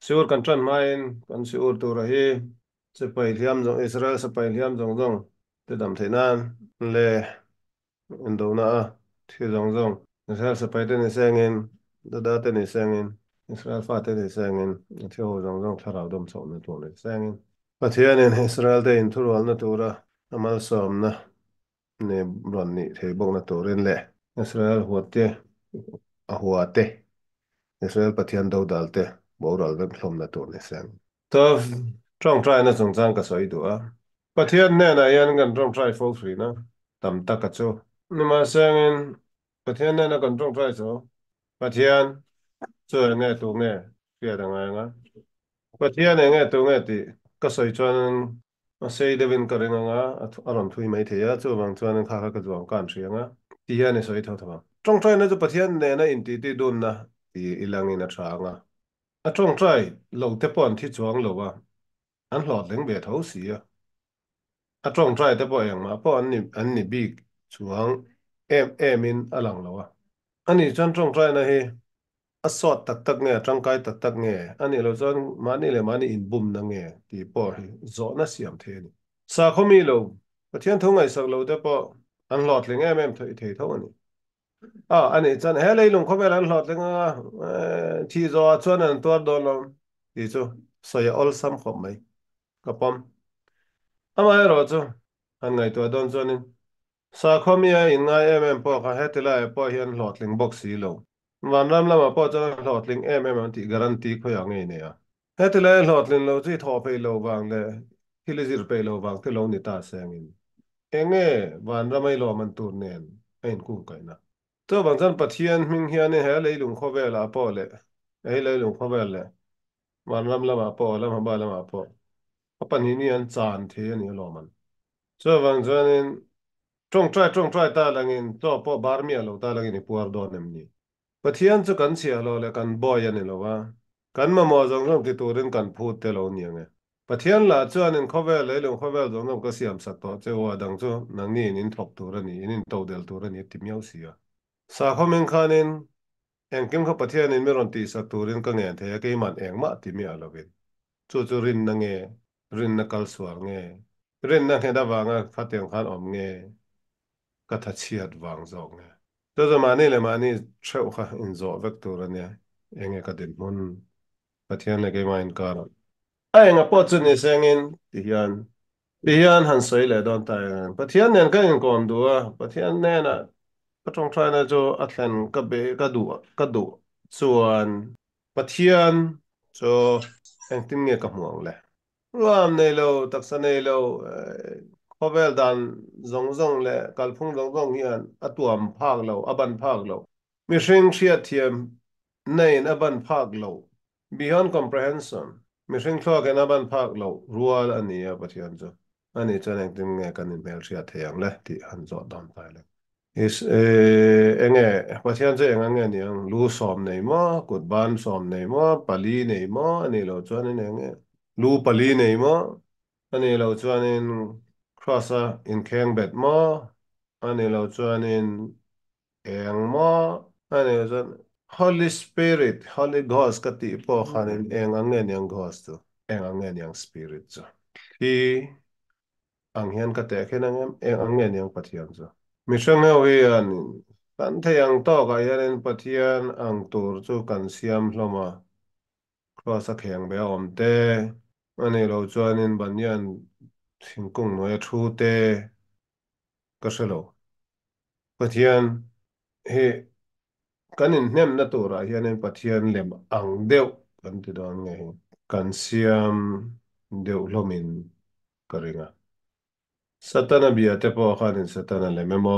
siur kan tran main kan siur tu rahi sepai liam jong Israel sepai liam jong jong te dam thainan le indona thi jong jong Israel sepai te ni sengin da te ni sengin Israel fa te ni sengin thi ho jong jong tharau dom so na tu ni sengin pathian in Israel te in thurwal na tura amal som na ne ron ni thei bok na turin le Israel huate a huate Israel pathian do dalte boral vek hlom na tur ni seng to trong trai na chung chang ka soi du a pathian ne na yan gan trong trai fo free na tam ta ka chu ni ma sengin pathian ne na gan trong trai chu pathian chu nge tu nge pia da ngai nga pathian nge tu nge ti ka soi chuan a sei devin ka ringa nga aron thui mai theya chu bang chuan kha kha ka chuang kan thrianga ti hian ni soi tho tho trong trai na chu pathian ne na in ti ti dun na ti ilang in a tha nga a trong trai lo te pon thi chuang lo wa an hlot leng be tho si a a trong trai te po yang ma po an ni big chuang em in alang lo wa ani chan trong trai na hi a sot tak tak nge tangkai tak tak nge ani lo chuan mani le mani in bum na nge ti po hi zo na siam the ni sa khomi lo pathian thong ai sak lo te po an hlot leng em thei thei tho ani anh ấy chân hele lung khobe lan hlot lenga thi zo chuan an tuar do lo ti chu soya ol sam khom mai kapom ama ro chu an ngai to don chuan in sa khomia in ngai em po kha hetila po hian hlot ling box si lo van ram lama po chuan hlot ling an ti garanti kho yang nge ne ya hetila hlot ling lo chi tho pe lo wang le hilizir pe lo wang te lo ni ta sengin enge van ramai lo man tur nen ein kum kai na to bang chan pathian hming hian he leilung kho vela po le he leilung kho vel le man ram lama po lam ba lama po papan hi ni an chan the ani lo man so bang chan in trong trai ta langin to po bar mi lo ta langin puar do nem ni pathian chu kan sia lo le kan boy ani lo wa kan ma mo jong jong ti turin kan phut te lo ni nge pathian la chuan in kho vel leilung kho vel jong jong ka siam sak to che wa dang chu nang ni in thop tur ani in to del tur ani ti miau sia sa khomen khanin engkim kha pathian in meron ti sak turin ka nge the ke man engma ti mi alovin chu chu rin na nge rin na kal suar nge rin na he da wanga khateng khan om nge ka tha chiat wang zong nge to zo mani le mani theu kha in zo vek tur ania enge ka din mun pathian le ke ma in kar ai nga po chu ni sengin ti hian han soi le don ta pathian nen ka in kon du a pathian nen a ka tong trai na cho a thlen ka be ka du chuan pathian cho eng tin nge ka hmuang le ruam nei lo taksa nei lo khovel dan zong zong le kalphung zong zong hian atuam phak lo aban phak lo mi hring hriat thiam nei aban phak lo beyond comprehension mi hring thlak en aban phak lo rual ani a pathian cho ani chuan eng tin nge kan in mel hriat theiang le ti han zo dam tai le is enge pathian che eng ange niang lu som nei mo kut ban som nei mo pali nei mo ani lo chuan in enge lu pali nei mo ani lo chuan in crossa in kheng bet mo ani lo chuan in eng mo ani lo chuan Holy Spirit Holy Ghost ka ti po khan in eng ange niang ghost tu eng ange niang spirit chu hi ang hian ka te khen eng ange niang pathian chu mi hrang ho hi an kan thei ang to ka hian pathian ang tur chu kan siam hloma cross a kheng be om te ani lo chuan in banyan thingkung noi thu te ka hrelo pathian hi kan in hnem na tura hian in pathian lem ang deuh kan ti don nge hi kan siam deuh hlomin ka ringa satana bia te po khan in satana le memo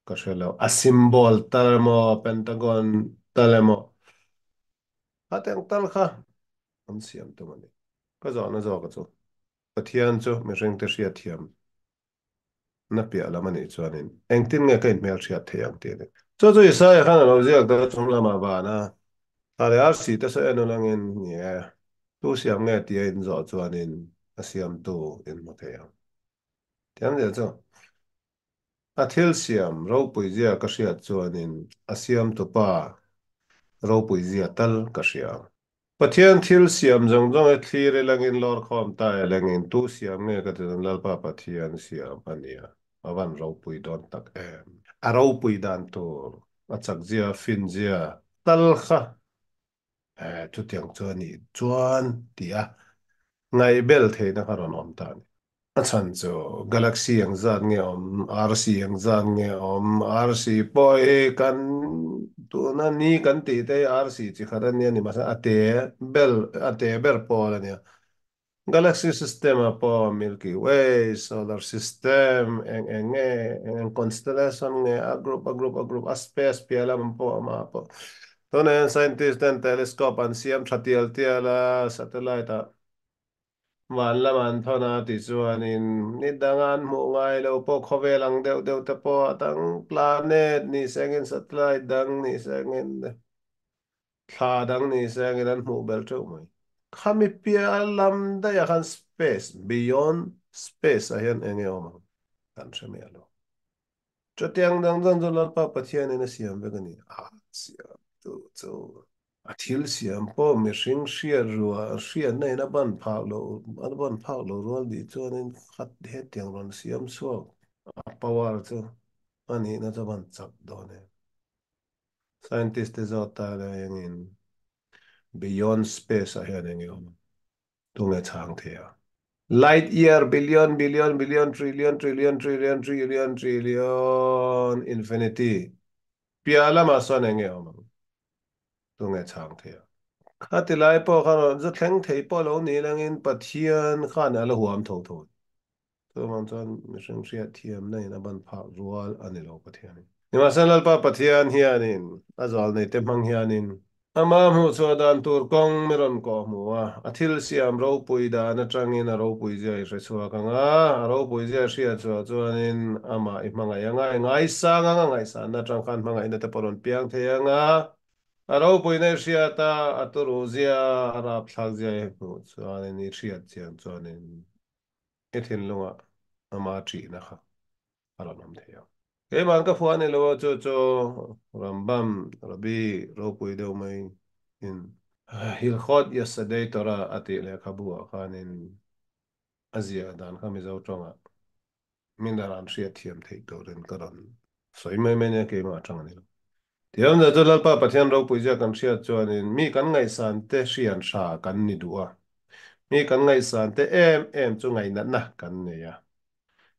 ka hrelo a symbol talmo pentagon talemo ateng tal kha an siam tu mani ka zo na zo ka chu pathian chu mi reng te hriat thiam na pia lama ni chuanin engtin nge kain mel hriat theiang te ne chu chu isa ya khan lo ziak da chung lama ba na ale ar si ta sa eno langin ye tu siam nge ti in zo chuanin a siam tu in ma theiang tiang de chu a thil siam ro pui zia ka hriat chuanin a siam tu pa ro pui zia tal ka hriang pathian thil siam zong zong e thlir e langin lor khom ta e langin tu siam nge ka tin lalpa pathian siam ania awan ro pui don tak em a ro pui dan tur a chak zia fin zia tal kha chu tiang chu ni chuan tia ngai bel the na karon om ta ni a chan chu galaxy ang zat nge om rc ang zat nge om rc poi kan tu na ni kan ti te rc chi kharan ni ni ma ate bel ate ber pol ni Galaxy System po Milky Way, Solar System, eng constellation a group a space pialam po ama po. Tone scientist and telescope an siam thatial tiala satellite a man laman thona ti chuanin ni dangan mu ngai lo po khovelang deuh deuh te po tang planet ni sengin satellite dang ni sengin thla dang ni sengin an mu bel theuh mai. Kami pia lam da ya kan space beyond space ayan enge oma kan shame alo chotiang dang dang zo lalpa pathian ena siam vegani siam tu athil siam po mi hring hria ruwa hria nei na ban phak lo an ban phak lo rol di chuan in khat he tiang ron siam suak a power chu ani na cho ban chak do ne scientist te zo ta ga in beyond space ayan enge oma tunge chang thea light year, billion, billion, billion, trillion, trillion, trillion, trillion, trillion, infinity. Piala ma son enge omang. Tunge chang thea. Khati lai po khano zu thleng thei po lo ni lang in pathian khan ala huam tho tho. So man chan mission ria thiam nei na ban pha rual ani lo pathian. Ni ma san lal pa pathian hianin azal nei te mang hianin ama mu chu dan tur kong meron ko mu a athil siam ro pui da na tangin a ro pui zia i chu ka nga a ro pui zia ria chu chuanin ama i manga ya ngai sa nga ngai sa na tang khan manga ina te poron piang the ya nga a ro pui na ria ta aturu zia ara phlag zia e mu chuanin i ria chiang chuanin e thin lunga ama chi na kha ala nam the ya ke man ka fuan ni lo chu rambam rabi ro pui deuh mai in hilkhot yesterday tora ati le khabua khanin azia dan khami zo tonga minaran ria thiam thei torin karon soi mai mai ne ke ma tang ni tiam da jolal pa pathian ro puja kan ria chuanin mi kan ngai san te hrian sha kan ni duwa mi kan ngai san te em chu ngai na na kan ne ya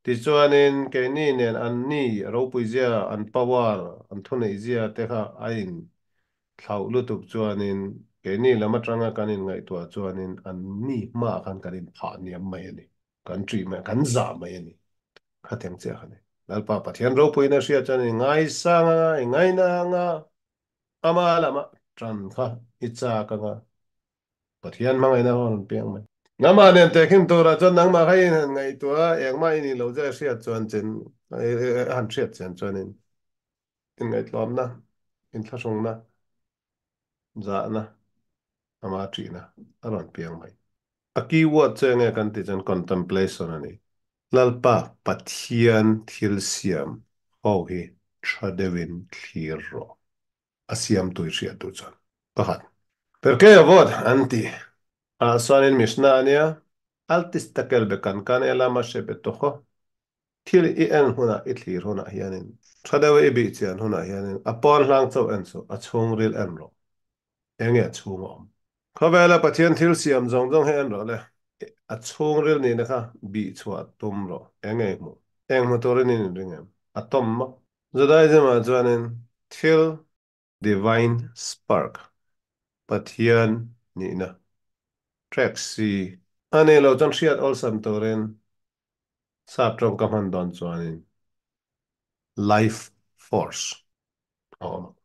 ti chuanin ke ni nen an ni ro puja an pawar an thunei zia te kha ain thlau lutuk chuanin ke ni lama tanga kanin ngai tua chuanin an ni ma kan kanin pha niam mai ani kan tri mai kan za mai ani khateng che khane lalpa pathian ro puina sia chani ngai sa nga ngai na nga ama lama tran kha icha ka nga pathian mangai na hon piang mai ngama nen te khin tora chon nang ma khai ngai tua eng mai ni lo ja sia chuan chen han sia chen chuanin in ngai tlom na in thlasong na za na ama tri na aron piang mai a keyword che nge kan ti chan contemplation ani lalpa pathian thil siam ho hi thadevin thlir ro asiam tu ria tu chan pahat perché avot anti a sonin mishna ania al tistakel bekan kan ela ma she betocho thil I en huna I thlir huna hianin thadawe I bi chian huna hianin apon hlang chau en so a chung ril en ro enge chung om khovela pathian thil siam zong zong he en ro le a chung ril ni na kha bi chua tum ro eng mo torin ni ringem atom ma Judaism a chuanin thil divine spark pathian ni na track si ane lo chang hriat ol sam torin sap trong kam han don chuanin life force oh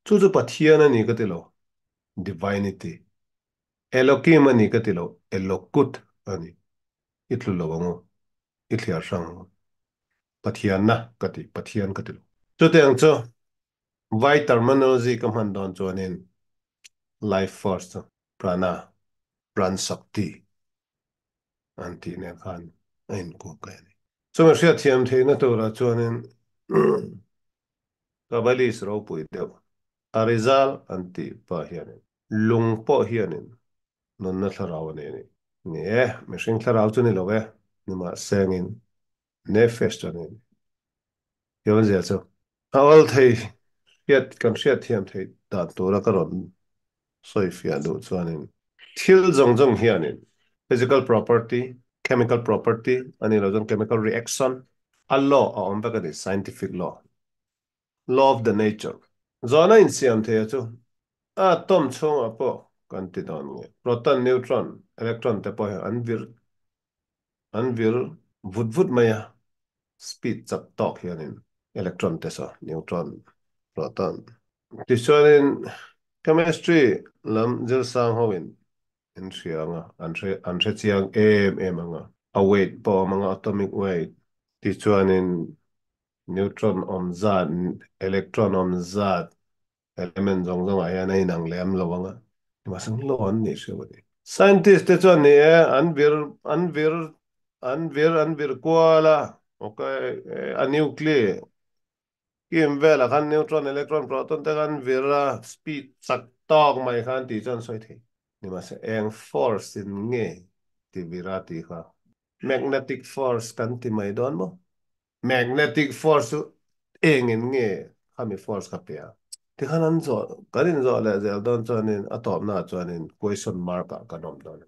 chu chu pathian ani ka tilo divinity elokim ani ka tilo elokut ani itlu lo ngo ithliar sang pathian na kati pathian ka tilo chu te ang chu vai terminology kam han don chuanin life force prana pran shakti anti ne khan ein ko ka ni chu ma hriat thiam theina to ra chuanin kabalis ro pui deuh a result anti pa hian lung po hianin non na thlaraw ani ni nge mihring thlaraw chu ni lo ve ni ma sengin ne fest ani yon zia chu awal thei hiat kan hriat thiam thei dan tura ka ron soi fia du chuanin thil zong zong hianin physical property chemical property ani lo jong chemical reaction a law a om veka ni scientific law of the nature zona in siam thei chu atom chung a po kan ti don nge proton neutron electron te po an vir vut vut maya speed chak tok hianin electron te so neutron proton ti chuanin chemistry lam zil sang hoin in hrianga an hre chiang em anga a weight po manga atomic weight ti chuanin neutron om zat electron om zat element zong zong ai nei nang lem lawanga ma sang lo an ni shewani scientist te chuan ni an vir kwala okay a nuclear kim vela khan neutron electron proton te kan vira speed sak tok mai khan ti chan soi the ni ma se eng force in nge ti vira ti kha magnetic force kan ti mai don mo magnetic force eng in nge khami force ka pe ti khan an zo karin zo le zel don chuanin atom na chuanin question mark a kanom don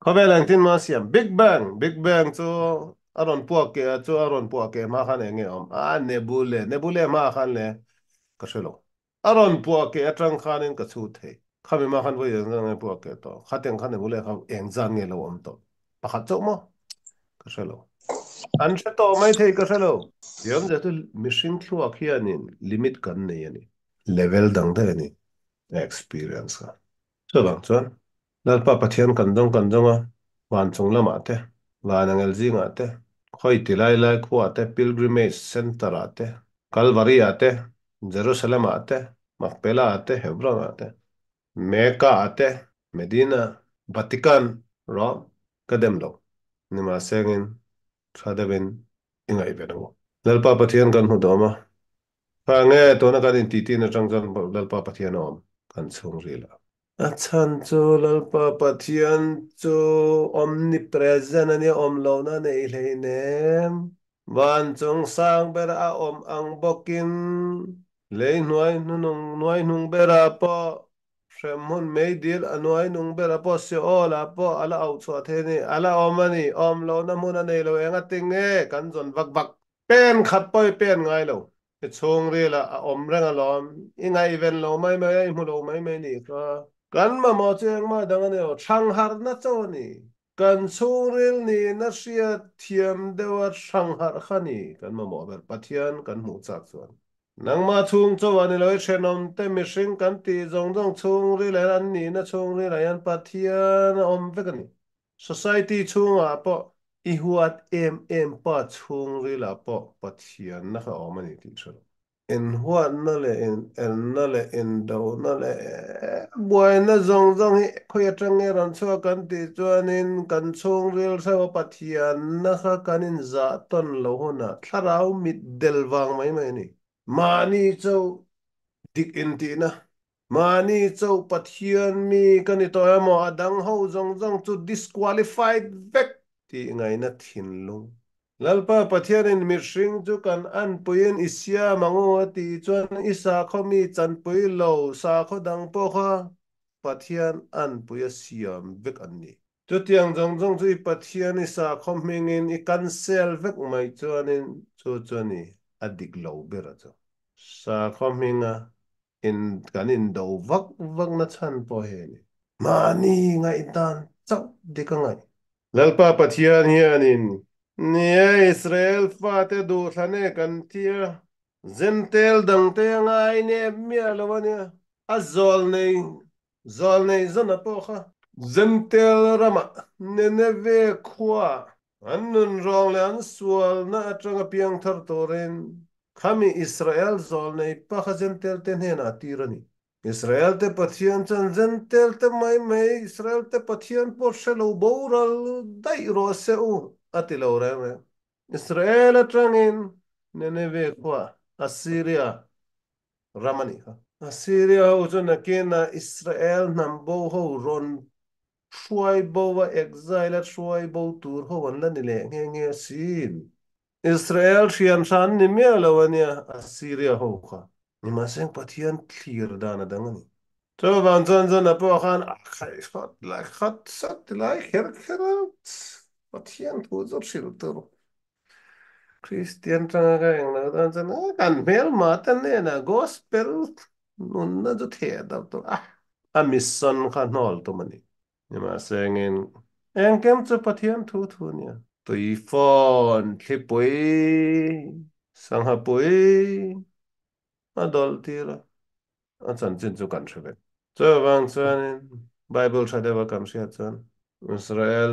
khabe lang tin ma siam big bang chu aron puak ke chu aron puak ke ma khan enge om a nebule ma khan le ka shelo aron puak ke atang khanin ka chu the khami ma khan voi ngang puak ke to khateng khan nebule kha eng zan nge lo om to pakhat chok mo ka shelo an she to mai thei ka shelo yom ja tu mission thluak hianin limit kan nei ani level dang da ani experience ka so bang chuan lalpa pathian kan dong a wan chung lama te van angel ji nga te khoi tilai lai khu ate pilgrimage center ate calvary ate jerusalem ate makpela ate hebron ate mecca ate medina vatican rome kadem lo nima sengin thadabin ingai benango lalpa pathian kan hu doma pa nge to na kan ti ti na changjan lalpa pathian om kan chung rila achan chu lalpa pathian chu omnipresent ani om lo na nei hleinem van chung sang ber a om ang bokin lei nuai nung nuai nung bera po shem hun mei dil anuai nung bera po se ola po ala au chwa the ni ala omani om lo na mun nei lo enga tinge kan jon vak vak pen khat poi pen ngai lo chung ri la a om reng a lom ingai ven lo mai mai mu lo mai mai ni ka kan ma mo cheng ma dang ne o thang har na chaw ni kan chung ril ni na ria thiam dewa thang har khani kan ma mo ber pathian kan mu chak chuan nang ma chung chaw ani loi thenom te mi hring kan ti zong zong chung ri le an ni na chung ri la yan pathian om ve kan ni society chung a po i huat em pa chung ri la po pathian na kha om ani ti chho in huat na le in en na le in do na le buai na zong zong hi khoi atang nge ran chua kan ti chuan in kan chung ril sa pathian na kha kan in za ton lo na tharau mit del wang mai mai ni mani chau dik in ti na mani chau pathian mi kan i to amo adang ho zong zong chu disqualified vek ti ngai na thin lung lalpa pathianin mihring chu kan an puin isia mangu ti chuan isa khomi chan pui lo sa kho dang po kha pathian an puya siam vek an ni chu tiang jong jong chu i pathian isa khom mingin i cancel vek mai chuanin chu chuani adik lo bera chu sa khom minga in kan in do vak vak na chan po he ni mani ngai dan chau dikangai lalpa pathian hianin nia Israel fate du thane kan tia zentel dang te ngai ne mia lawania zol nei zana pocha zentel rama neneve khwa annun rong le an sual na atanga piang thar toren khami Israel zol nei pacha zentel ten hen atirani Israel te pathian chan zentel te mai Israel te pathian por shelo boral dai ro seu atilo reme Israel atangin neneve kwa Assyria ramani Assyria ho chu na ke na Israel nam bo ho ron shuai bo wa exile at shuai bo tur ho an la ni le nge sin Israel thian san ni me lo ania Assyria ho kha ni ma seng pathian thlir dana dangani so van zan zan na po khan khai khat la khat sat la her kharat pathian thu zor shil tur Christian tanga ka yang na dan zan kan mel ma tan ne na gospel nun na jo the da to a mission khan hol to mani ni ma seng en kem chu pathian thu thu nia tui phone thipui sanghapui adol tira a chan chin chu kan thrivet cho wang chuanin Bible thadeva kam sia chuan Israel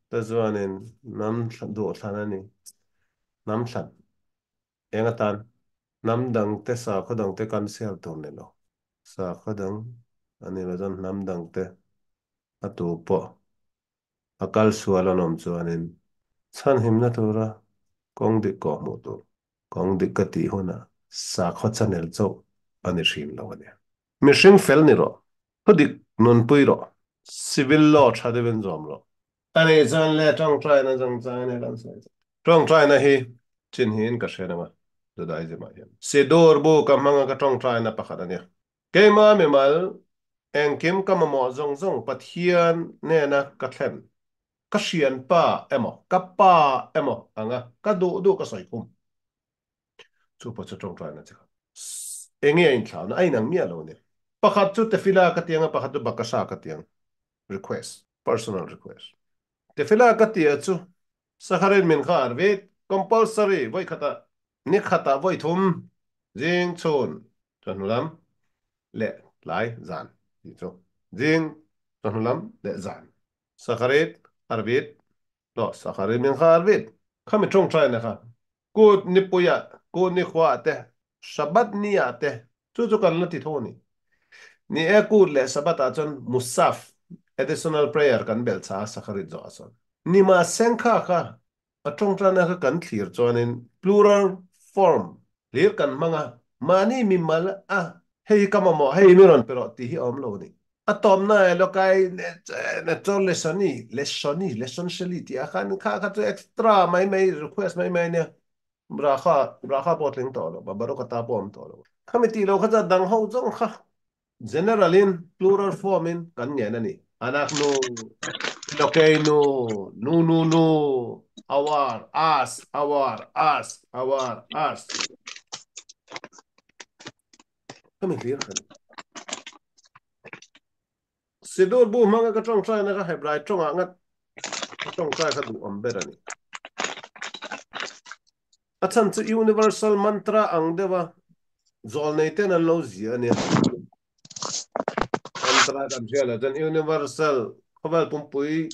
ta chuanin nam du thlan ani nam thlan enga tan nam dang te sa khodang te kan sial tur ne lo sa khodang ani lo jan nam dang te atu po akal suala nom chuanin chan himna tura kong dik ko mu tu kong dik ka ti hona sa kho chanel chau ani hrim lo ania mi hring fel ni ro hodik non pui ro civil law thade ben zom ro ani chan le tong trai na jang chang ne kan sai tong trai na hi chin hin ka shena ma do dai je ma hian se dor bo ka manga ka tong trai na pakhat ania ke ma me mal eng kim ka ma mo zong zong pathian ne na ka thlen ka hrian pa emo ka pa emo anga ka du ka soi kum chu pa chu tong trai na cha enge in thla na ai nang mi alo ne pakhat chu tefila ka tianga pakhat chu bakasha ka tiang request personal request tefila ka tia chu sakharin min kha arvit compulsory voi khata ni khata voi thum jing chun chanulam le lai zan ti chu jing chanulam le zan sakharit arvit lo sakharin min kha arvit khami tong trai na kha cô ni puya cô ni khwa te sabat ni ate chu kan la ti thoni ni e ku le sabat a chon musaf additional prayer kan bel cha sakharit zo ason ni ma senkha kha atong trana ka kan thlir chuanin plural form lir kan manga mani mi mal a hei kama mo hei mi ron pero ti hi om lo ni atom na lokai ne chol lesson sheli ti a khan kha kha chu extra mai request mai ne bra kha potling to lo baro ka ta pom to lo committee lo kha dang ho jong kha general in plural form in kan nge na ni anak no okay no no our us kami clear kan sidor bu manga ka tong trai na ka hebrai tong angat ka tong trai ka du amberani achan chu universal mantra ang dewa zol nei ten an lo zia ania mantra kan jela den universal khobal pumpui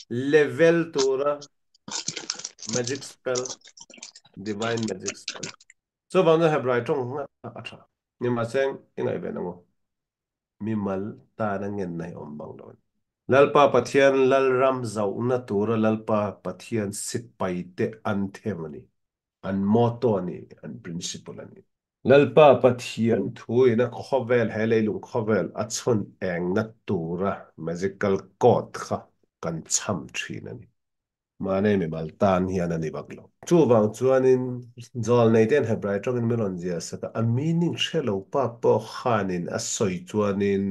level tura magic spell divine magic spell so bang have right tong atra ni ma seng ingai be nango mi mal ta na ngen nai om bang don lalpa pathian lal ram zau na tura lalpa pathian sipai te an themani an motto ani an principle ani lalpa pathian thui na khovel hele lung khovel achon eng na tura magical code kha kan cham thin ani mane me mal tan hian ani baklo chu bang chuanin zol nei ten hebrai tongin melon zia saka a meaning shelo pa po khanin a soi chuanin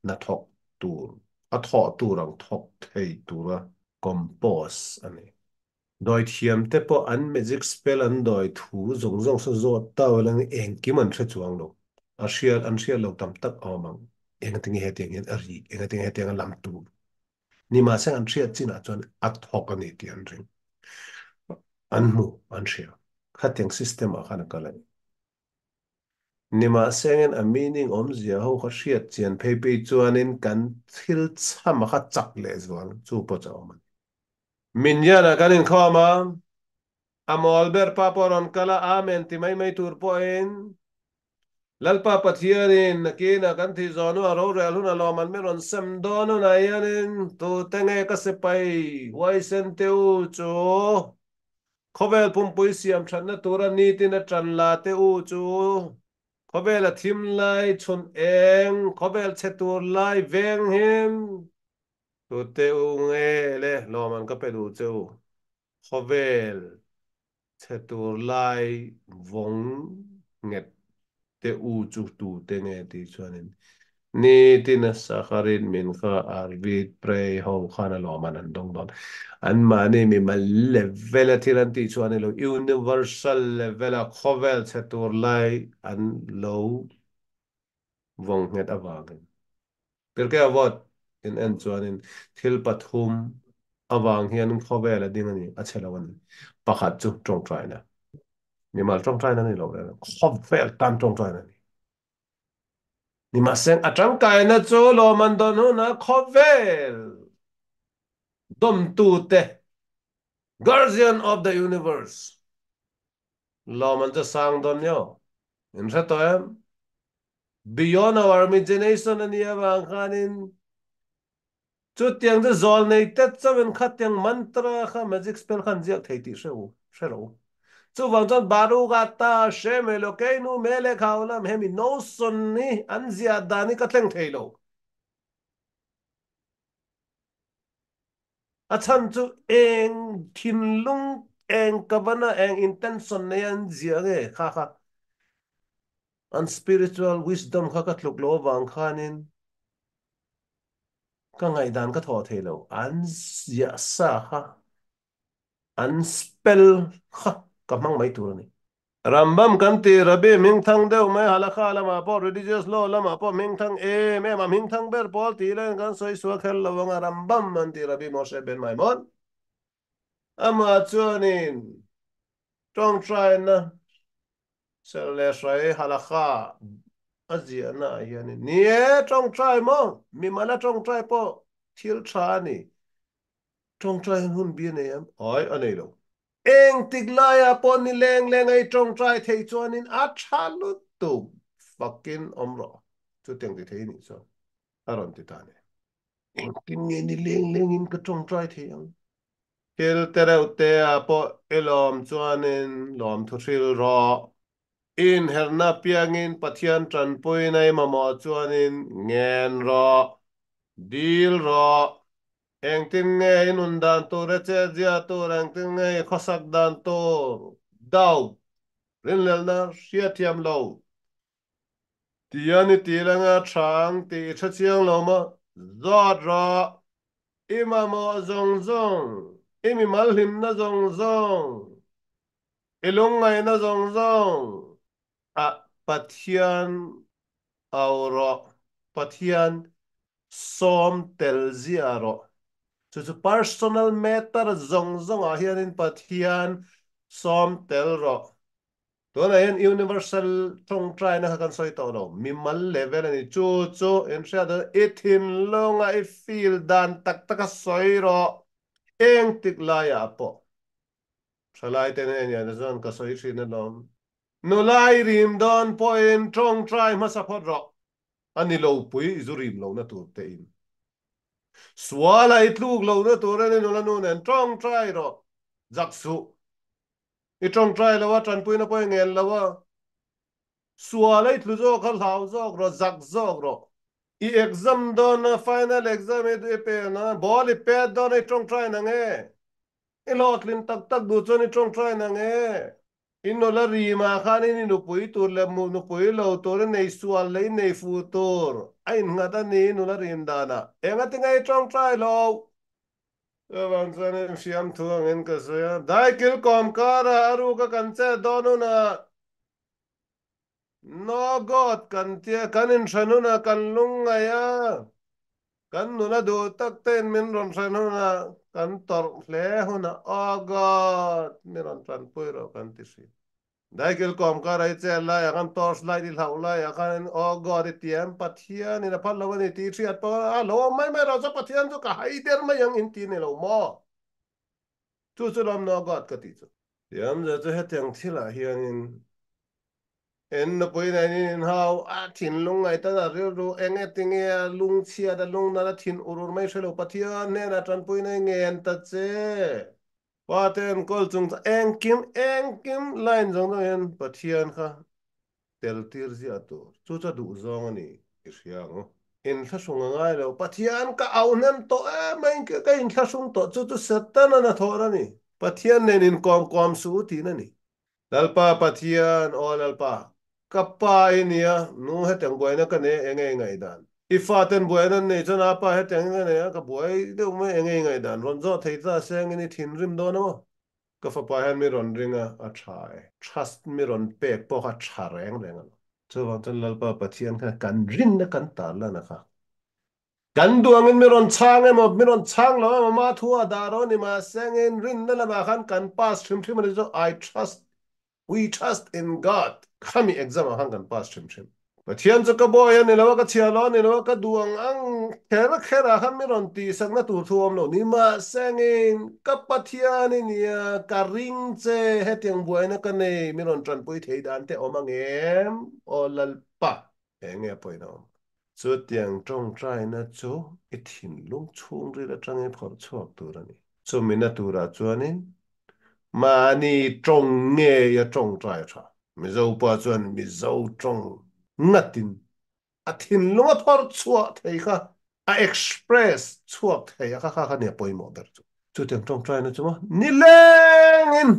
na thok tur a tho turang thok thei tura compose ani doi thiam te po an magic spell an doi thu zong zong so zo taw lang eng ki man thre chuang lo a shial an shial lo tam tak awmang eng ting he ting en ari eng ting he ting lam tu ni ma sang an thriat china chuan a thok ani ti an ring an mu an shia khateng system a khana kala ni ma sengen a meaning om zia ho kha hriat chian phei pe chuanin kan thil chama kha chak le zuang chu po chaw man min yana kanin khawma amol ber paporon kala amen ti mai tur po en lalpa pathianin nakina kan thi zonu aro rel huna lo man meron sem donu na yanin tu tenge ka se pai wai sen teu chu khovel pum pui siam than na tura ni tin a tran la te u chu có vẻ là thím lai chun em có vẻ là tur lai veng him tu teu nghe le lo man ka pe du chu có vẻ tur lai vong nget te u chu tu te nge ti chuanin ni tin sakharin min kha arvit prey ho khana lo man an dong don an ma ni mi mal level tiran ti chuan lo universal level a khovel chetur lai an lo vong nget awang per ke avot in en chuan in thil pathum awang hian khovel a ding ani a chelawan pakhat chu tong trai na ni mal tong trai na ni lo khovel tan tong trai na ni ma seng atang kai na chu lo man don hu na khovel dom tu te guardian of the universe lo man cha sang don yo in sa to em beyond our imagination ani awang khanin chu tiang de zol nei tet chawen khat tiang mantra kha magic spell khan jiak thei ti shelo chu wang chan baru gata she melo ke nu mele khaulam hemi no sun ni an zia dani ka tleng thei lo a chan chu eng thin lung eng kavana eng intention ne an zia nge kha kha an spiritual wisdom kha ka thluk lo wang khanin ka ngai dan ka tho thei lo an zia sa kha an spell kha ka mang mai tur ni Rambam kan ti rabi ming thang deuh mai halakha lama po religious law lama po ming thang me ma ming thang ber pol ti len kan soi suwa khel lawanga Rambam man ti rabi Moshe ben Maimon ama chuanin tong try na sel le shrai halakha azia na hian ni e tong try mo mi mala tong try po thil tha ni tong try hun bi ne am oi anei lo eng tiglaya pon ni leng leng ai tong trai thei chuanin a thalu tu fucking omro chu teng ti thei ni so aron ti tane eng kin nge ni leng leng in ka tong trai thei ang kel tereu te a po elom chuanin lom thu thil ro in herna piangin pathian tran pui nai mamo chuanin ngen ro dil ro eng tin nge inun dan tu re che zia tu eng tin nge khosak dan tu dau rin lel na ria thiam lo tiani ti langa thang ti tha chiang lo ma zot ra ima mo zong zong imi mal him na zong zong ilung ngai na zong zong a pathian auro pathian som tel ziaro chu personal matter zong zong a hian pathian som tel ro to na hian universal thong try na kan soi to no mi mal level ani chu chu en sha da ethin longa I feel dan tak tak a soi ro eng tik la ya po salai ten en ya zon ka soi thin na lom no lai rim don po en thong try ma sa phot ro ani lo pui zu rim lo na tur te in swala itluk lo na tur ani no la no nen thong try ro zaksu I thong try lo wa tran pui na po ngel lo wa swala itlu zo khal hau zo ro zak zo ro I exam don final exam e pe na bol I pe don I trong try na nge I lot lin tak tak du chon I trong try na nge ino la ri ma khan ni nu pui tur le mu nu pui lo tur nei swal le nei fu tur ai nga ta ni nu la rim dana e nga ti ngai trong try lo Ewan zane siam thuang en ka soya dai kil kom kara aru ka kan che donu na no god kan tia kan in shanuna kan lunga ya kan nuna du tak ten min ron shanuna kan tor hle huna oh god min ron tran puiro kan tisi dai kil kom kara I che la ya kan tor slide il haula ya kan oh god itiam pathian ina pallawani ti triat pa alo mai mai ro sa pathian zo ka haider ma yang in ti ne lo mo chu chu lam no god ka ti chu yam za chu hetiang thila hianin en no poi na in hau a thin lung ai ta da ru ru eng e ting e lung chia da lung na thin urur mai shelo pathia ne na tran poi na ngen ta che paten kol chung eng kim line jong do en pathian kha tel tir zia tu chu cha du zong ani isiang in thla sunga ngai lo pathian ka au nem to e mai ka in thla sung to chu satan na thora ni pathian nen in kom su ti na ni lalpa pathian o lalpa kappa inia nu he teng boina ka ne enge ngai dan ifa ten boina ne chana pa he teng ne ka boi de me enge ngai dan ron zo thei za seng ni thin rim do na ka fa pa han mi ron ringa a thai trust mi ron pek po ka thareng lenga chu wang chen lalpa pathian ka kan rin na kan ta la na kha kan duangin mi ron chang e mo mi ron chang lo ma thua da ro ni ma seng in rin na la ma khan kan pas thim thim ni zo I trust we trust in God kami exam a hang kan pas thim thim pathian chu ka boy ani lo ka chia lo ni lo ka duang ang khera khera khan mi ron ti sang na tur thuam lo ni ma seng in ka pathian ni ya ka ring che he tiang boy na ka nei mi ron tran pui thei dan te omang em o lal pa enge poi no chu tiang trong trai na chu i thin lung chung ri la tang e phor chok tu ra ni chu mi na tu ra chuanin mà ni trong nghe ya trong trai cha mi zo pa chuan mi zo trong ngatin a thin lunga phor chua thei kha a express chuak thei kha kha kha ne poi mo ber chu chu tiang trong trai na chu ma ni lengin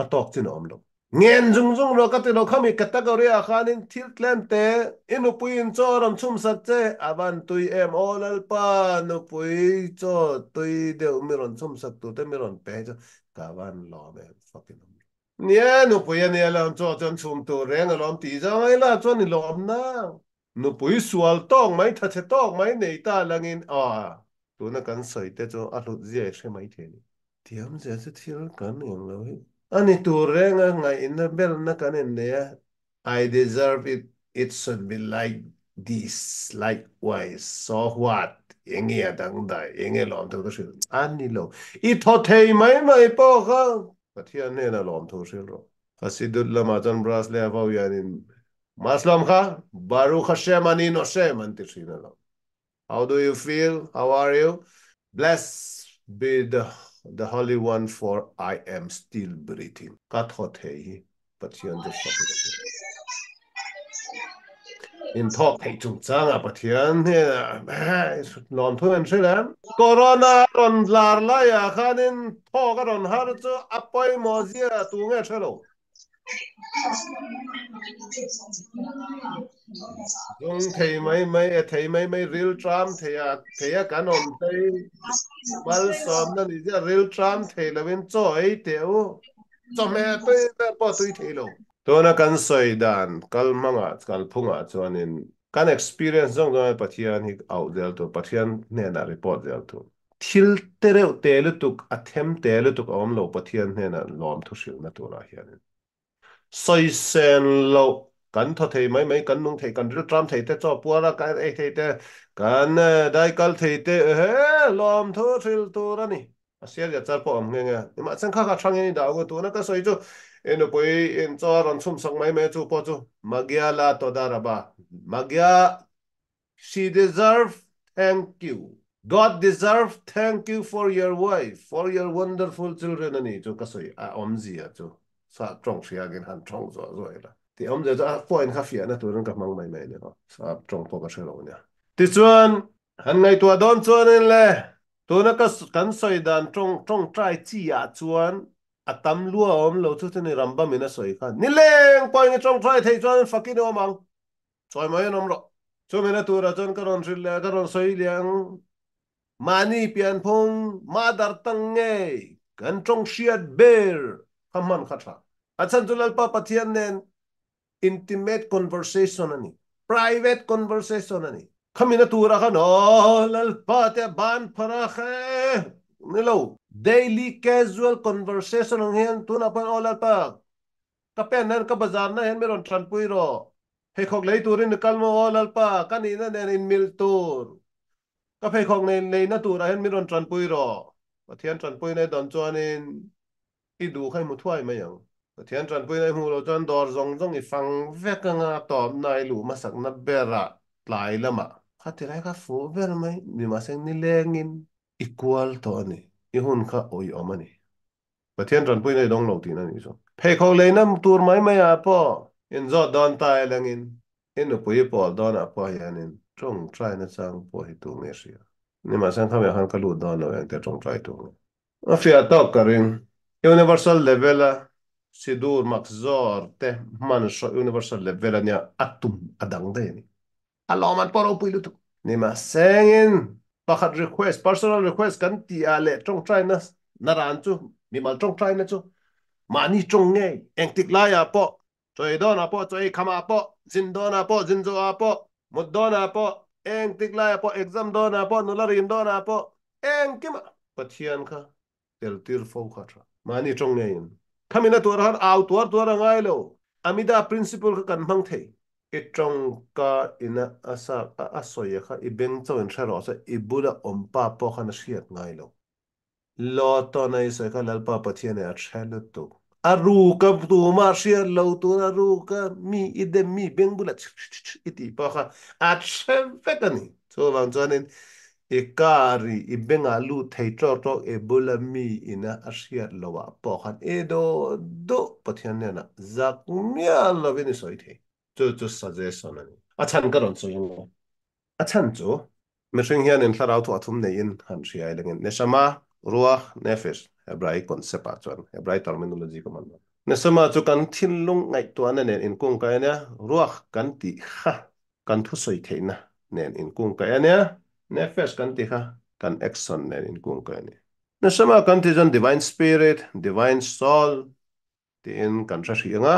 a tok chin om lo ngen zung zung ro ka te lo khami category a khanin thil tlem te inu puin cho ram chum sat che aban tui em olal pa no pui cho tui de mi ron chum sat tu te mi ron pe cho ka van lo me fucking nia no pui ania lam cho chon chum tu reng lom ti za ai la cho ni lom na no pui sual tong mai tha che tong mai nei ta langin a tu na kan soi te cho a lu zia she mai the ni tiam ze se thil kan eng lo ani turenga nga in the bell na kanin ne I deserve it. It should be like this, likewise. So what? Enge adang dai, enge lom to shil. Ani lo. It hot hey mai po ka. But here ne na lom to shil ro. Hasidut lama jan bras le avaw yanin. Maslam ka? Baruch Hashem ani no shem antishina lo. How do you feel? How are you? Blessed be the Holy One, for I am still breathing. Kat hot hey, but you the fuck in talk hey chung chang a pathian he lon thuen se lam corona ron lar la ya khanin thok ron har chu apoi mozia tu nge thelo dung thei mai real tram thei a kanon thei bal som na ni ja real tram thei lovin choi teu cho me tui po tui thei lo tona kan soi dan kal manga kal phunga chuanin kan experience zong zong pathian hi au del to pathian ne na report del to thil tere tele tuk athem tele tuk om lo pathian ne na lom thu shil na tura hian soi sen lo kan tho thei mai kan nung thei kan ril tram thei te cho puara ka e thei te kan dai kal thei te he lom thu shil tura ni asia ya char po om nge nge ma chang kha kha thang ni da go tu na ka soi chu eno poi en cho ron chum sang mai me chu po chu magia la to daraba magia she deserve thank you God deserve thank you for your wife for your wonderful children ani chu ka soi a om ji a chu sa trong sia gen han trong zo zo la ti om je a point kha fia na tu ron ka mang mai mai ne sa trong po ka shelo ne ti chuan han ngai tua don chuan en le tu na ka kan soi dan trong trong trai chi a chuan atam lua om lo chu ni ramba mina soi khan ni leng point trong trai thei chuan fakin omang choi mai nom ro chu mina tu ra chuan ka ron ril le ka ron soi liang mani pian phong ma dar tang nge kan trong shiat ber khaman khatra achan tulal pa pathian nen intimate conversation ani private conversation ani khamina tura khan lal pa te ban phara khe nilo daily casual conversation ang hen tuna pan olal pa kapen nan ka bazar na hen meron tran pui ro he khok lei turin kalmo olal pa kanina nen in mil tur ka phei khok nei na tura hen meron tran pui ro pathian tran pui nei don chuanin i du khai mu thuai mai yang pathian tran pui nei hu lo chan dor zong zong i fang vek nga tom nai lu masak na bera tlai lama khatirai ka fu ber mai ni ma seng ni lengin equal to ani i hun kha oi omani pathian tran pui nei dong lo ti na ni so phei khok lei na tur mai mai a po in zo don tai langin in pui pol don a po hianin trong trai na chang po hi tu nge sia ni ma sang kham ya han ka lu don no yang te trong trai tu a fia to karin universal level a sidur mak zor te man sho universal level ania atum adang de ni alo man poro pui lu tu ni ma sengin pakhat request personal request kan ti a le trong trai na ran chu mi mal trong trai na chu mani trong nghe eng tik lai à po choi don à po choi kham à po zin don à po zin zo à po một don à po eng tik lai à po exam don à po nularin don à po eng kima pathian kha tel tir fo kha tra mani trong nghe in khamina tur har au tur ngai lo amida principle ka kan mang thei e trong ka ina asa asoya kha ibeng chaw en tharo sa ibula ompa po khan shiat ngai lo lo to nei se ka lalpa pathian a thela to aruka tu ma shia lo tu aruka mi ide mi beng bula iti pa kha a chevekani so van zonin e kari i benga lu thei tro tro e bula mi ina a shia lo wa po khan e do pathian ne na zak mia lo vini soi thei chu suggestion ani a chan ka ron so yin a chan chu mishing hian in thlarau thu athum nei in han shia ai lengin neshama ruach nefesh hebraic concept a chuan hebraic terminology ko man nesama chu kan thin lung ngai to na nen in kung ka ania ruach kan ti kha kan thu soi theina nen in kung ka ania nefesh kan ti kha kan action nen in kung ka ania nesama kan ti jan divine spirit divine soul ti in kan ra hrianga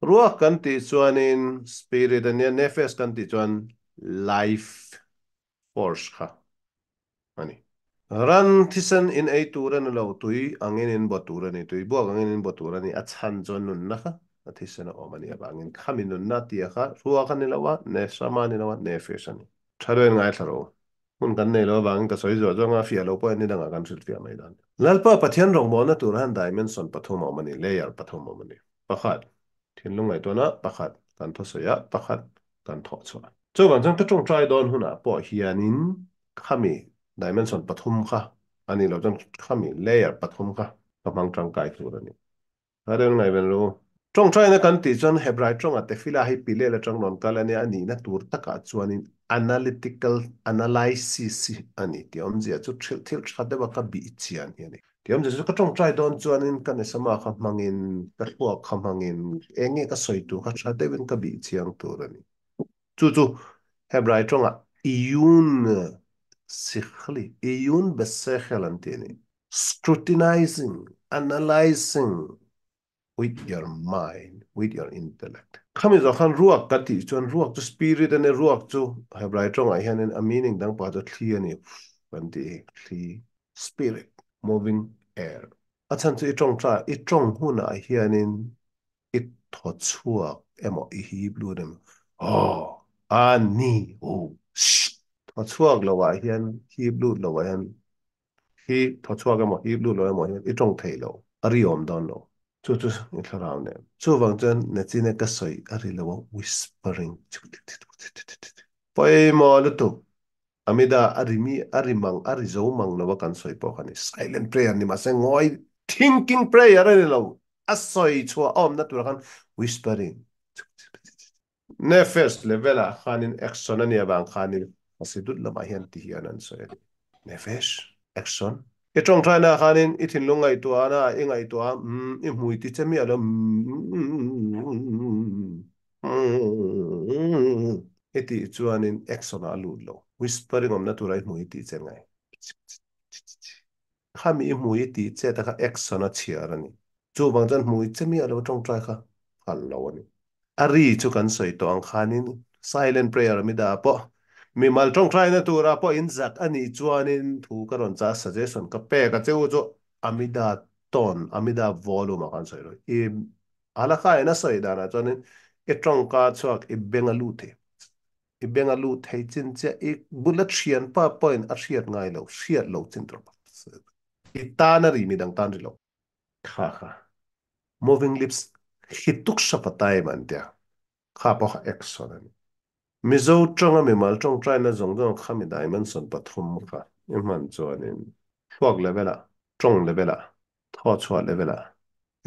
ruach kan ti chuan in spirit ania nefesh kan ti chuan life force kha ani ran thisen in ei turan lo tui angin in boturani tui bo angin in boturani a chan jon nun na kha a thisen o mani abangin khamin nun na tia kha ruwa khan lawa ne sama ni lawa ne fesani tharen ngai tharo mun kan nei lo bang ka soi zo zonga fia lo po ni danga kan sil fia mai dan lalpa pathian rong mo na turan dimension pathum o mani layer pathum o mani pakhat thinlung ai to na pakhat kan tho soya pakhat kan tho chwa chu ban jang ta tong trai don huna po hianin khami dimension pathum kha ani lo jan khami layer pathum kha kamang tang kai tu ni adeng ngai ben lo trong trai na kan ti chon hebrai trong ate fila hi pile la trong non kala ne ani na tur taka chuanin analytical analysis ani ti om zia chu thil thil thade ba ka bi chian hi ani ti om zia chu ka trong trai don chuanin kan ne sama kha mangin ka huwa kha mangin enge ka soitu kha thade ben ka bi chiang tur ani chu hebrai trong a iyun سيخلي إيون بالساخل أنتيني scrutinizing analyzing with your mind with your intellect خمي إذا كان روح كتي جون روح تو spirit أنا روح تو هبراي ترون أحيانا a meaning دang بعد تليني بنتي تلي spirit moving air أتان تو إترون ترا إترون هنا أحيانا إتوتشوا إما إهيبلو دم أني thọ chuak lo wa hian hi blu lo wa hian hi thọ chuak emaw hi blu lo emaw hian i tong thei lo a ri awm dawn lo chu i thlarau ne chu wang chuan na chin ka soi a ri lo whispering pawimawh lutuk amida arimi arimang arizo mang lo kan soi pawh kha ni silent prayer ni ma se ngoi thinking prayer ani lo a soi chua awm na tur khan whispering nefesh level a khanin action ani abang khanin asidut lama hian ti hian an so nefesh action e tong thana khanin i thin lungai to ana e ngai to i mui ti chemi alo e ti chuanin action a lut lo whispering om na turai mui ti chengai khami i mui ti che ta kha action a chiarani chu bang jan mui chemi alo tong trai kha hal lo ani ari chu kan soi to ang khanin silent prayer mi da po mi mal tong trai na tura po in zak ani chuanin thu ka ron cha suggestion ka pe ka cheu chu amida ton amida volume kan soi ro i ala kha na soi da na chuanin e tong ka chuak i bengalu the i bengalu thei chin che i bullet thian pa point a hriat ngai lo hriat lo chin tro i ta na ri mi dang tan ri lo kha moving lips hituk sapatai man tia kha po action ani mizo tronga mi mal trong trai na zong zong khami dimension pathum kha iman chuanin thuak levela trong levela tho chua levela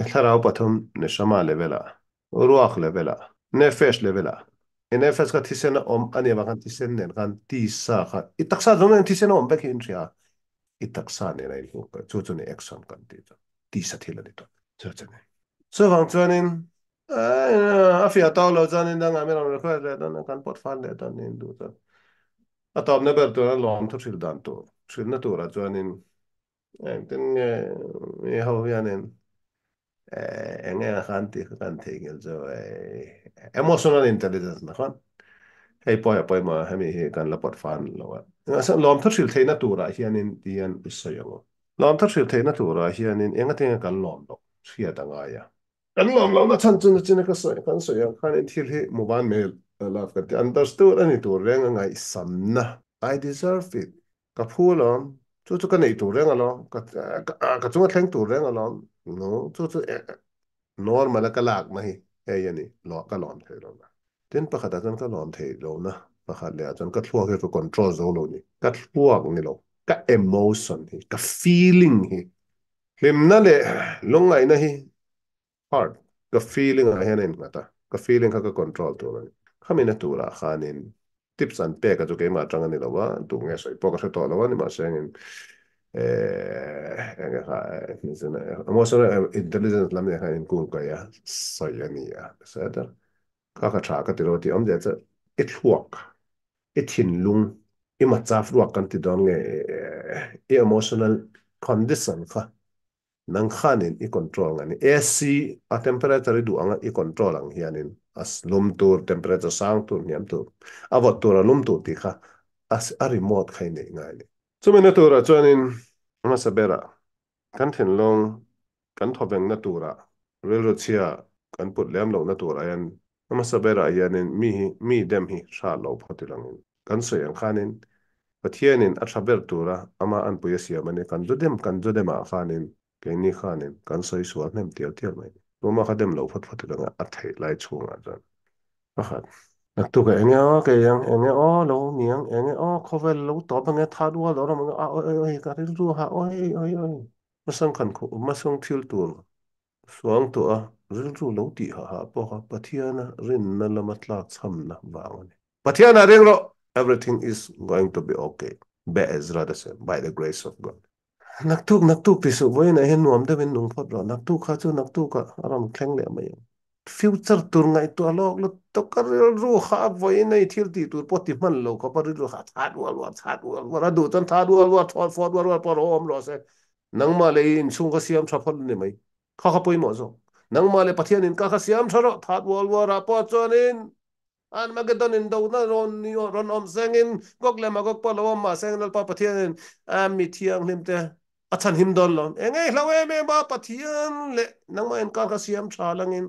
e thlarau pathum neshama levela ruach level a nefesh level a nefesh ka thisen ani ba kan thisen nen kan ti sa kha itaksa jong nen thisen bek hin ria itaksa ne nai lu ka chu chu ne action kan ti sa thila ni to chu chu ne so wang chuanin a fia tao lo chuanin dang a me ram request le dan kan pot fan le dan nin du ta a top ne ber tu lom thu thil dan tu thil na tu ra chuanin ten e ho yanen enge khanti khanti ngel zo emotional intelligence na khan hei poi ma hemi hi kan la pot fan lo wa sa lom thar sil theina tura hianin tian isayango lom thar sil theina tura hianin enga tenga kan lom lo sia danga ya kan lom lo na chan chun chin ka so kan so yang khan in thil hi mobile mail la ka ti understood ani tur renga ngai samna I deserve it ka phulom chu chu ka nei tur renga lo ka chunga thleng tur renga lo no chu normal ka lak mai e yani lo ka lom thei lo na tin pakhat a chan ka lom thei lo na pakhat le a chan ka thluak he ko control zo lo ni ka thluak ni lo ka emotion hi ka feeling hi hlim na le lungai na hi hard ka feeling a hian en ngata ka feeling ka control to ni khamina tura khanin tips an pe ka jo ke ma tanga ni lo wa tu nge soi po ka to lo wa ni ma sengin emotional intelligence lam ya in kung ka ya so ya ni ya sa da ka cha ka ti ro ti om je cha it huak it hin lung I ma cha ruak kan ti don nge emotional condition kha nang khanin I control ngani AC a temperature du anga I control ang hianin as lum tur temperature sang tur niam tur avot tur lum tur ti kha as a remote khai nei ngai ni chumena tur a chuanin ma sabera kan thin long kan thobeng na tura rel ro chia kan put lem lo na tura yan ma sabera yanin mi dem hi sha lo photilangin kan so yan khanin pathianin a thaber tura ama an puya sia mane kan jodem a khanin ke ni khanin kan soi sual nem tial tial mai roma khadem lo photilanga a thai lai chunga jan pakhat nak tu ka enge o ke yang enge o lo niang enge o khovel lo to bange thadwa lo ram a oi oi ka ri ru ha oi oi oi masang khan khu masang thil tur suang to a ril ru lo ti ha po ha pathiana rin na lama tlak cham na bawani pathiana reng ro everything is going to be okay be Ezra the same by the grace of God naktuk ti su voi na hen nuam de ben nung phot ro naktuk kha chu naktuk ka aram thleng le mai future tur ngai to alok lo to kar ru kha voi nei thil ti tur poti man lo ka par ru kha that wal du tan that wal thot fot wal par om lo se nang ma le in chung ka siam tha phol ni mai kha poi mo zo nang ma le pathian in ka kha siam tharo that wal ra po chonin an magedon in do na ron ni ron om sengin gok le ma gok pa lo ma seng nal pa pathian a mi thiang nim te achan him dol lon engei hlawe me ba pathian le nang ma en ka siam tha langin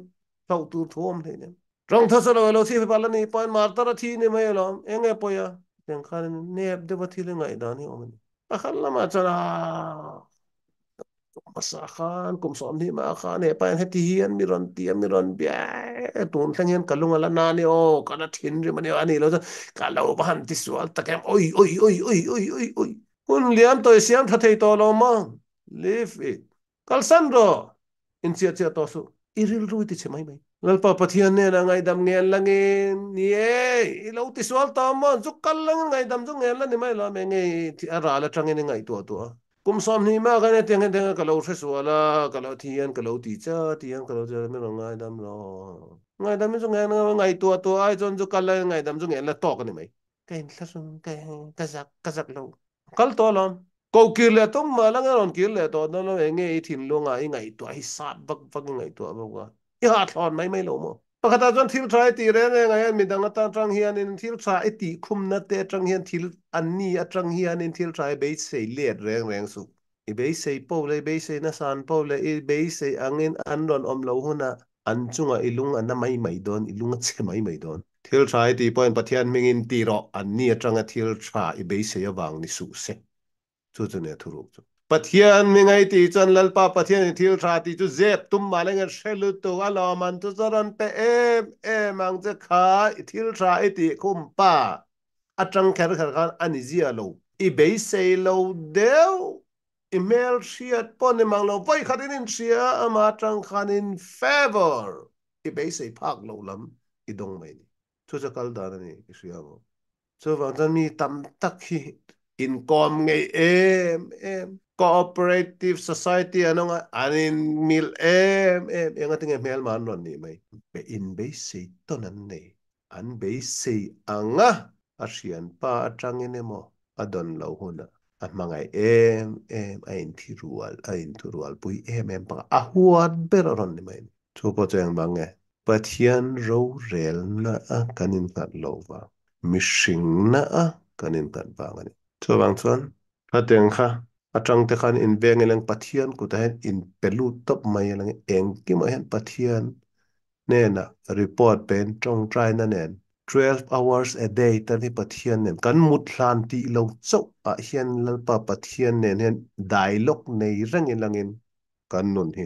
thau tu thom the ne rong tha salo lo si pa lani point mar ta thi ni mai lo enge poya teng khan ne de ba thi le ngai da ni om a khan lama chara masakan kum som ni ma khan e pa he ti hian mi ron bia tun thang hian kalung ala na ni o kana thin ri mani ani lo ka lo ban ti sual ta kem oi kun liam to siam tha thei to lo ma leave it kalsan ro in chia to su iril ru ti chemai mai lal pa pathian ne na ngai dam ngel langin ni e lo ti sual ta ma zu kal lang ngai dam zu ngel la ni mai la me ngai ti ara la tangin ngai to kum som ni ma ga ne teng ka lo hre su ala ka lo thian ka lo ti cha tiang ka lo cha me lo ngai dam lo ngai dam zu ngai to ai chon zu kal ngai dam zu ngel la to ka ni mai kai la sun kai ka zak lo kal to lom ko kir le tum ma la ngon kir le to no no nge I thin lo ngai to ai sa bak ngai to ba wa I ha thon mai lo mo pakata jon thil trai ti re ngai mi dang ta tang hian in thil trai ti khum na te tang hian thil an ni a tang hian in thil trai be sei let reng su I be sei po le be sei na san po le I be sei angin an ron om lo huna an chunga ilung an mai don ilung che mai don thil trai ti point pathian mingin ti ro an ni a tang a thil trai I be sei awang ni su se chu chu ne thuruk chu pathian mi ngai ti chan lalpa pathian thil tha ti chu zep tum maleng shelu to ala man tu zaran pe em ang je kha thil tha ti khum pa atang kher kher kan ani zia lo I be sei lo deu email shiat pon mang lo voi khatin sia ama tang khan in favor i be sei phak lo lam i dong mai ni chu cha kal da ni i sia ngo chu wang chan mi tam tak hi income ngei em cooperative society anong anin mil yang ating mel man non ni mai be in be sei ton an nei an be sei anga asian pa atangin mo adon lo huna at mangai ain thirual pui pa ahuat beron ni mai chu ko cheng bange pathian ro rel na a kanin kat lo wa mishing na a kanin kat ba ngani chu bang chuan pateng kha atang te khan in veng elang pathian ku ta hen in pelu top mai elang eng ki ma hen pathian ne na report pen trong trai na nen 12 hours a day tani pathian nen kan mut hlan ti lo chau a hian lalpa pathian nen hen dialog nei rang in langin kan nun hi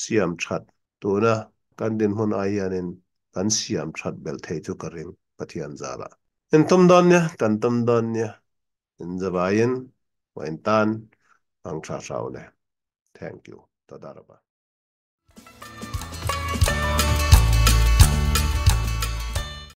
siam that tuna kan din hun ayanin kan siam that bel thei chu karing pathian zala in tum don nya kan tum don nya in zabayin wa in tan ang tra le thank you tadaraba